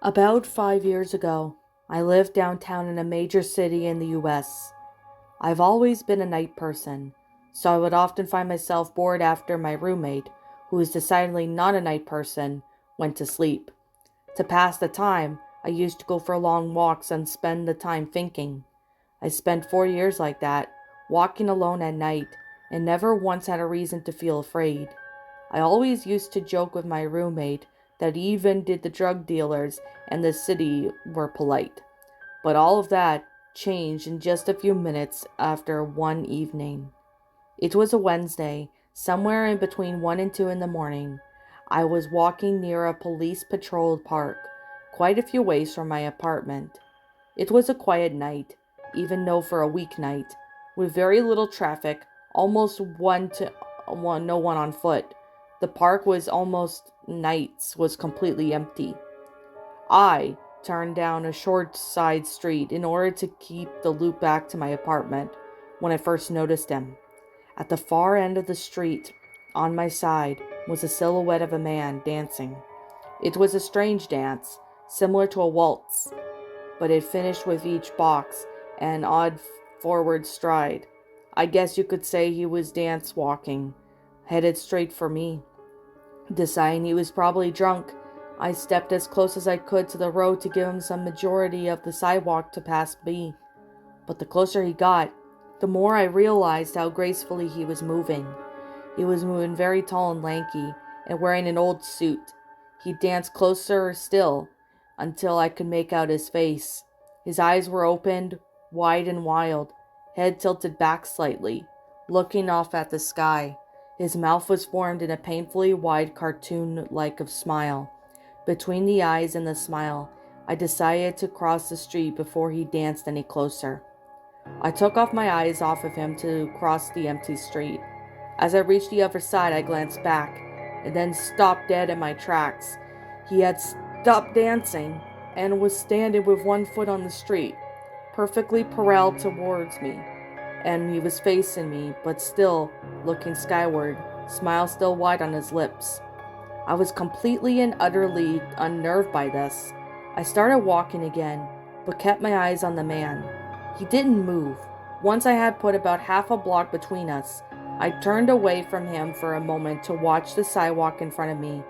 About 5 years ago, I lived downtown in a major city in the US. I've always been a night person, so I would often find myself bored after my roommate, who is decidedly not a night person, went to sleep. To pass the time, I used to go for long walks and spend the time thinking. I spent 4 years like that, walking alone at night, and never once had a reason to feel afraid. I always used to joke with my roommate that even did the drug dealers and the city were polite. But all of that changed in just a few minutes after one evening. It was a Wednesday, somewhere in between 1 and 2 in the morning. I was walking near a police patrolled park, quite a few ways from my apartment. It was a quiet night, even though for a weeknight, with very little traffic, almost no one on foot. The park was almost nights was completely empty. I turned down a short side street in order to keep the loop back to my apartment when I first noticed him. At the far end of the street, on my side, was a silhouette of a man dancing. It was a strange dance, similar to a waltz, but it finished with each box an odd forward stride. I guess you could say he was dance walking, headed straight for me. Deciding he was probably drunk, I stepped as close as I could to the road to give him some majority of the sidewalk to pass me. But the closer he got, the more I realized how gracefully he was moving. He was moving very tall and lanky, and wearing an old suit. He danced closer still, until I could make out his face. His eyes were opened, wide and wild, head tilted back slightly, looking off at the sky. His mouth was formed in a painfully wide cartoon-like of smile. Between the eyes and the smile, I decided to cross the street before he danced any closer. I took off my eyes off of him to cross the empty street. As I reached the other side, I glanced back, and then stopped dead in my tracks. He had stopped dancing, and was standing with one foot on the street, perfectly parallel towards me. And he was facing me, but still looking skyward, smile still wide on his lips. I was completely and utterly unnerved by this. I started walking again, but kept my eyes on the man. He didn't move. Once I had put about half a block between us, I turned away from him for a moment to watch the sidewalk in front of me.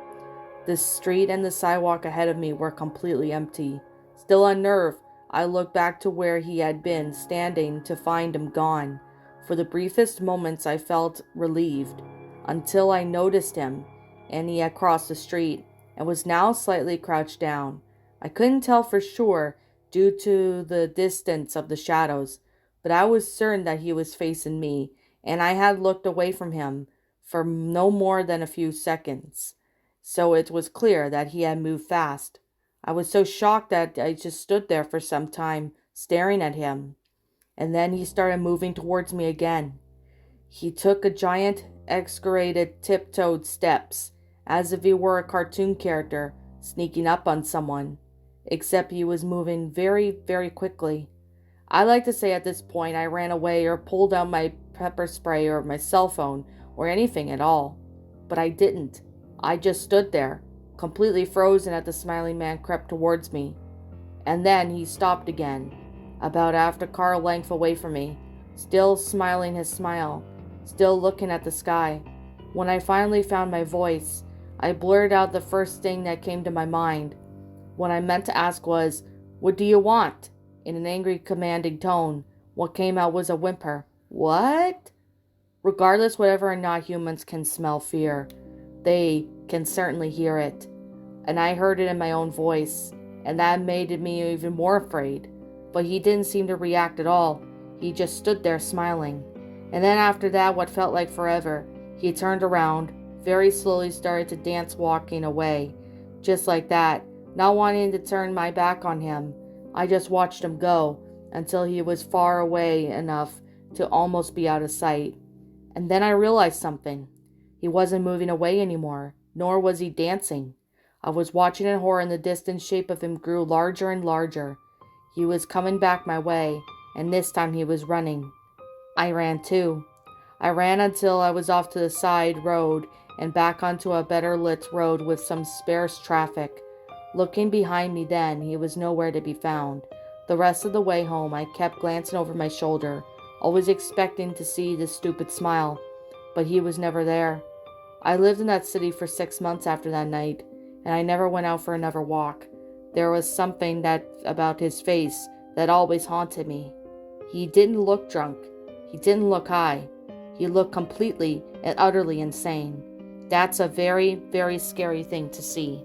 The street and the sidewalk ahead of me were completely empty. Still unnerved, I looked back to where he had been standing to find him gone. For the briefest moments I felt relieved, until I noticed him, and he had crossed the street, and was now slightly crouched down. I couldn't tell for sure, due to the distance of the shadows, but I was certain that he was facing me, and I had looked away from him for no more than a few seconds. So it was clear that he had moved fast. I was so shocked that I just stood there for some time, staring at him. And then he started moving towards me again. He took a giant, excoriated, tiptoed steps, as if he were a cartoon character sneaking up on someone, except he was moving very, very quickly. I like to say at this point I ran away or pulled out my pepper spray or my cell phone or anything at all. But I didn't. I just stood there, completely frozen as the smiling man crept towards me. And then he stopped again, about half a car length away from me, still smiling his smile, still looking at the sky. When I finally found my voice, I blurted out the first thing that came to my mind. What I meant to ask was, "What do you want?" In an angry, commanding tone. What came out was a whimper. "What?" Regardless whether or not humans can smell fear, they can certainly hear it. And I heard it in my own voice, and that made me even more afraid. But he didn't seem to react at all. He just stood there smiling. And then after that, what felt like forever, he turned around, very slowly started to dance, walking away. Just like that, not wanting to turn my back on him. I just watched him go until he was far away enough to almost be out of sight. And then I realized something. He wasn't moving away anymore, nor was he dancing. I was watching in horror, and the distant shape of him grew larger and larger. He was coming back my way, and this time he was running. I ran too. I ran until I was off to the side road and back onto a better lit road with some sparse traffic. Looking behind me then, he was nowhere to be found. The rest of the way home, I kept glancing over my shoulder, always expecting to see this stupid smile, but he was never there. I lived in that city for 6 months after that night, and I never went out for another walk. There was something about his face that always haunted me. He didn't look drunk. He didn't look high. He looked completely and utterly insane. That's a very, very scary thing to see.